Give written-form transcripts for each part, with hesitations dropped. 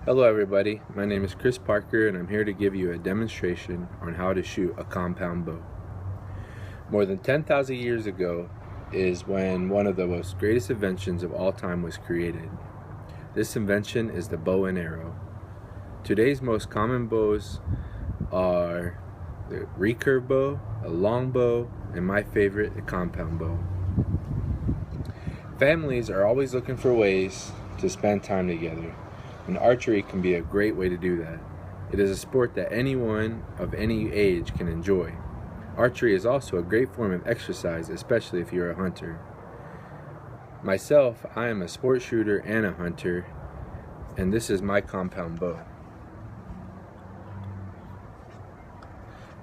Hello everybody, my name is Chris Parker and I'm here to give you a demonstration on how to shoot a compound bow. More than 10,000 years ago is when one of the most greatest inventions of all time was created. This invention is the bow and arrow. Today's most common bows are the recurve bow, a long bow, and my favorite, the compound bow. Families are always looking for ways to spend time together, and archery can be a great way to do that. It is a sport that anyone of any age can enjoy. Archery is also a great form of exercise, especially if you're a hunter. Myself, I am a sport shooter and a hunter, and this is my compound bow.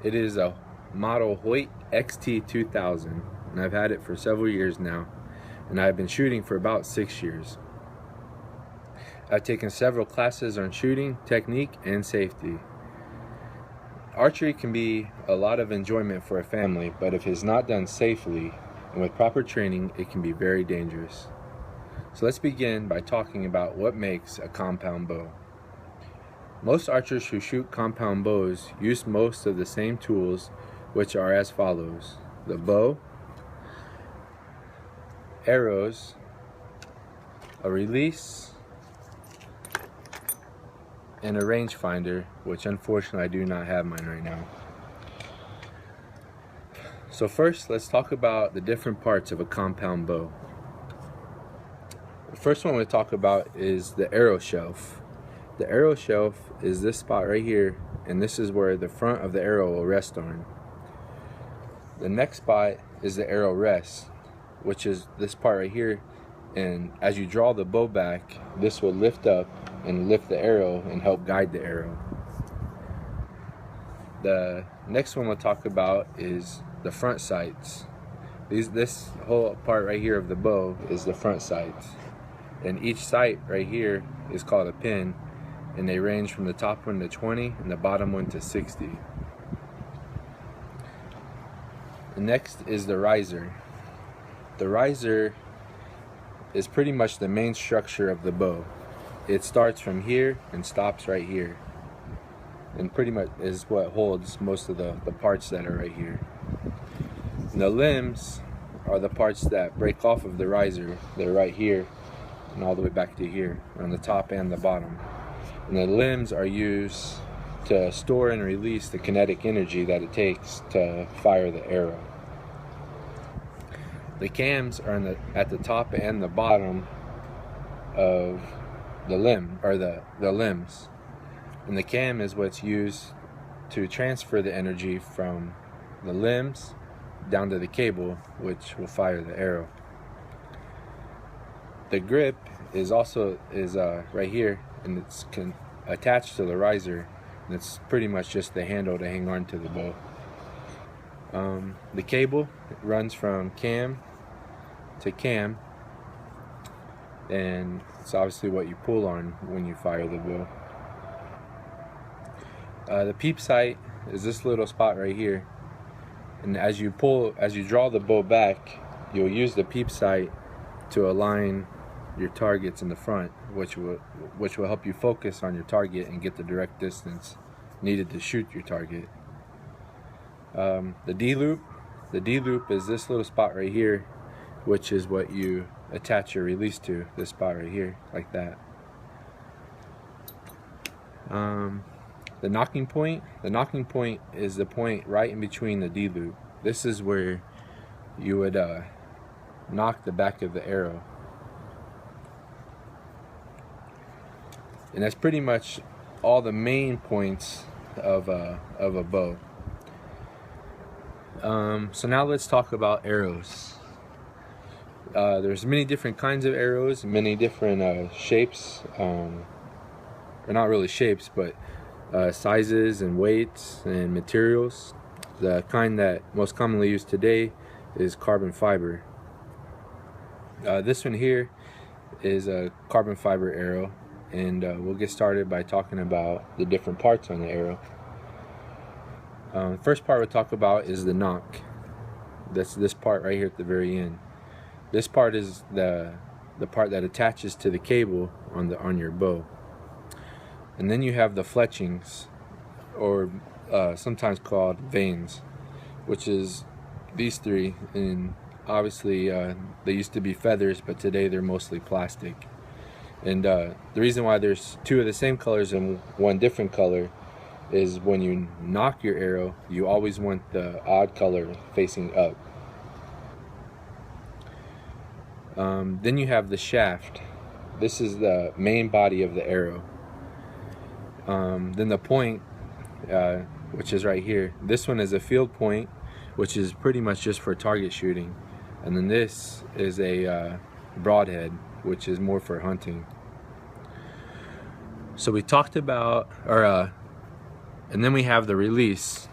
It is a model Hoyt XT2000, and I've had it for several years now, and I've been shooting for about 6 years. I've taken several classes on shooting, technique, and safety. Archery can be a lot of enjoyment for a family, but if it's not done safely and with proper training, it can be very dangerous. So let's begin by talking about what makes a compound bow. Most archers who shoot compound bows use most of the same tools, which are as follows: the bow, arrows, a release, and a rangefinder, which unfortunately I do not have mine right now. So first, let's talk about the different parts of a compound bow. The first one we'll talk about is the arrow shelf. The arrow shelf is this spot right here, and this is where the front of the arrow will rest on. The next spot is the arrow rest, which is this part right here, and as you draw the bow back, this will lift up and lift the arrow and help guide the arrow. The next one we'll talk about is the front sights. This whole part right here of the bow is the front sights, and each sight right here is called a pin, and they range from the top one to 20 and the bottom one to 60. The next is the riser. The riser is pretty much the main structure of the bow. It starts from here and stops right here, and pretty much is what holds most of the parts that are right here. And the limbs are the parts that break off of the riser. They're right here and all the way back to here on the top and the bottom. And the limbs are used to store and release the kinetic energy that it takes to fire the arrow. The cams are at the top and the bottom of the limb, or the limbs, and the cam is what's used to transfer the energy from the limbs down to the cable, which will fire the arrow. The grip is right here, and it's attached to the riser, and it's pretty much just the handle to hang on to the bow. The cable runs from cam to cam, and it's obviously what you pull on when you fire the bow. The peep sight is this little spot right here, and as you draw the bow back, you'll use the peep sight to align your targets in the front, which will help you focus on your target and get the direct distance needed to shoot your target. The D-loop is this little spot right here, which is what you attach your release to, this spot right here, like that. The nocking point is the point right in between the D-loop. This is where you would knock the back of the arrow. And that's pretty much all the main points of a bow. So now let's talk about arrows. There's many different kinds of arrows, many different shapes, or not really shapes, but sizes and weights and materials. The kind that most commonly used today is carbon fiber. This one here is a carbon fiber arrow, and we'll get started by talking about the different parts on the arrow. First part we'll talk about is the nock. That's this part right here at the very end. This part is the part that attaches to the cable on your bow. And then you have the fletchings, or sometimes called vanes, which is these three. And obviously they used to be feathers, but today they're mostly plastic. And the reason why there's two of the same colors and one different color is when you nock your arrow, you always want the odd color facing up. Then you have the shaft. This is the main body of the arrow. Then the point, which is right here. This one is a field point, which is pretty much just for target shooting. And then this is a broadhead, which is more for hunting. So we talked about, and then we have the release.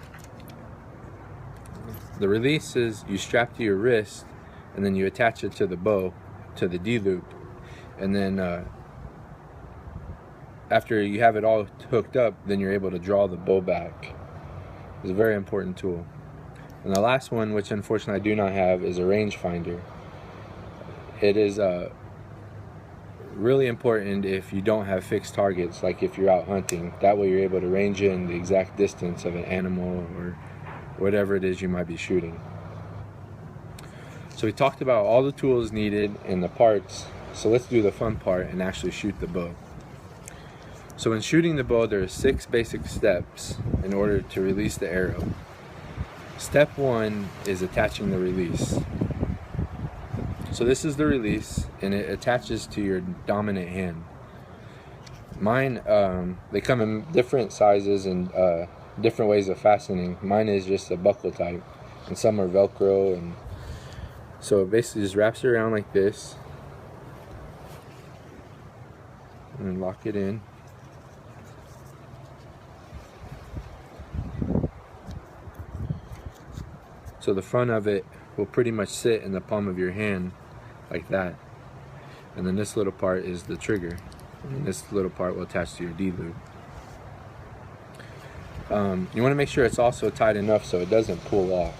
The release is you strap to your wrist, and then you attach it to the bow, to the D-loop. And then after you have it all hooked up, then you're able to draw the bow back. It's a very important tool. And the last one, which unfortunately I do not have, is a rangefinder. It is really important if you don't have fixed targets, like if you're out hunting. That way you're able to range in the exact distance of an animal or whatever it is you might be shooting. So we talked about all the tools needed and the parts. So let's do the fun part and actually shoot the bow. So in shooting the bow, there are 6 basic steps in order to release the arrow. Step 1 is attaching the release. So this is the release, and it attaches to your dominant hand. Mine, they come in different sizes and different ways of fastening. Mine is just a buckle type, and some are Velcro, and so it basically just wraps it around like this and lock it in. So the front of it will pretty much sit in the palm of your hand like that. And then this little part is the trigger. And this little part will attach to your D-loop. You want to make sure it's also tight enough so it doesn't pull off.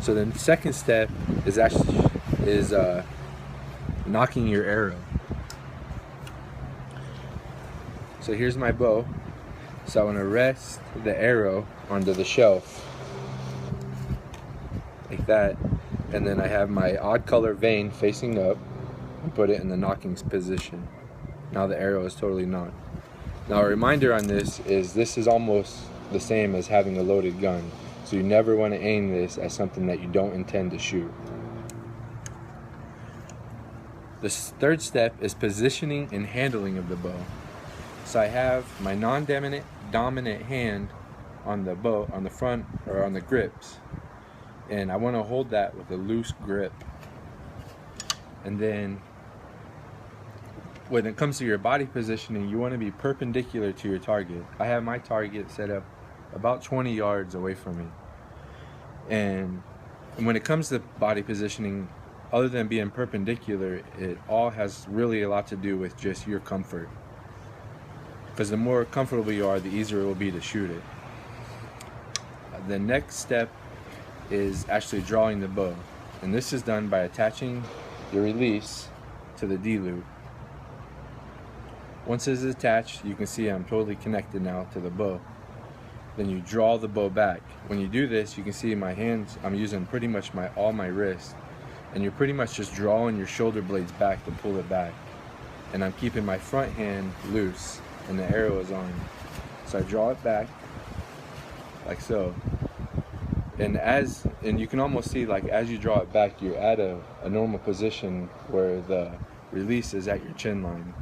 So the second step is nocking your arrow. So here's my bow. So I want to rest the arrow onto the shelf like that, and then I have my odd color vane facing up and put it in the nocking position. Now the arrow is totally knocked. Now a reminder on this is almost the same as having a loaded gun. So you never want to aim this at something that you don't intend to shoot. The third step is positioning and handling of the bow. So I have my non-dominant hand on the bow, on the front or on the grips, and I want to hold that with a loose grip. And then when it comes to your body positioning, you want to be perpendicular to your target. I have my target set up about 20 yards away from me. And when it comes to body positioning, other than being perpendicular, it all has really a lot to do with just your comfort. Because the more comfortable you are, the easier it will be to shoot it. The next step is actually drawing the bow. And this is done by attaching the release to the D-loop. Once it is attached, you can see I'm totally connected now to the bow. Then you draw the bow back. When you do this, you can see my hands, I'm using pretty much all my wrist. And you're pretty much just drawing your shoulder blades back to pull it back. And I'm keeping my front hand loose and the arrow is on. So I draw it back like so. And you can almost see, like, as you draw it back, you're at a normal position where the release is at your chin line.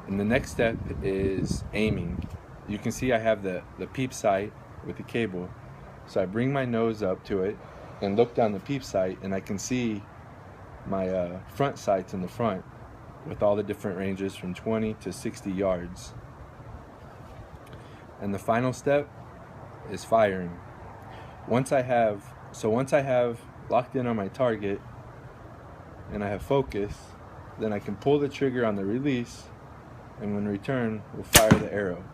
And the next step is aiming. You can see I have the peep sight with the cable. So I bring my nose up to it and look down the peep sight, and I can see my front sights in the front with all the different ranges from 20 to 60 yards. And the final step is firing. Once I have locked in on my target and I have focus, then I can pull the trigger on the release, and when return, we'll fire the arrow.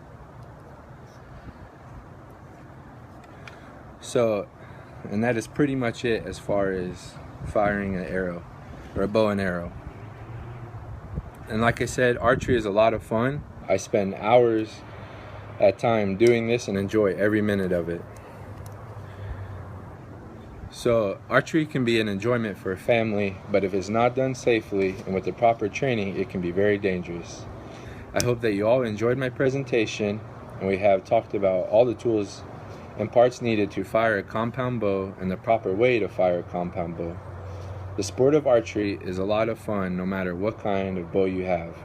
So, and that is pretty much it as far as firing an arrow, or a bow and arrow. And like I said, archery is a lot of fun, I spend hours at time doing this and enjoy every minute of it. So archery can be an enjoyment for a family, but if it's not done safely and with the proper training, it can be very dangerous. I hope that you all enjoyed my presentation, and we have talked about all the tools and parts needed to fire a compound bow and the proper way to fire a compound bow. The sport of archery is a lot of fun no matter what kind of bow you have.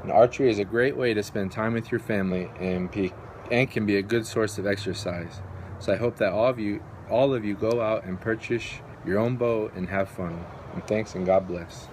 And archery is a great way to spend time with your family and can be a good source of exercise. So I hope that all of you go out and purchase your own bow and have fun. And thanks, and God bless.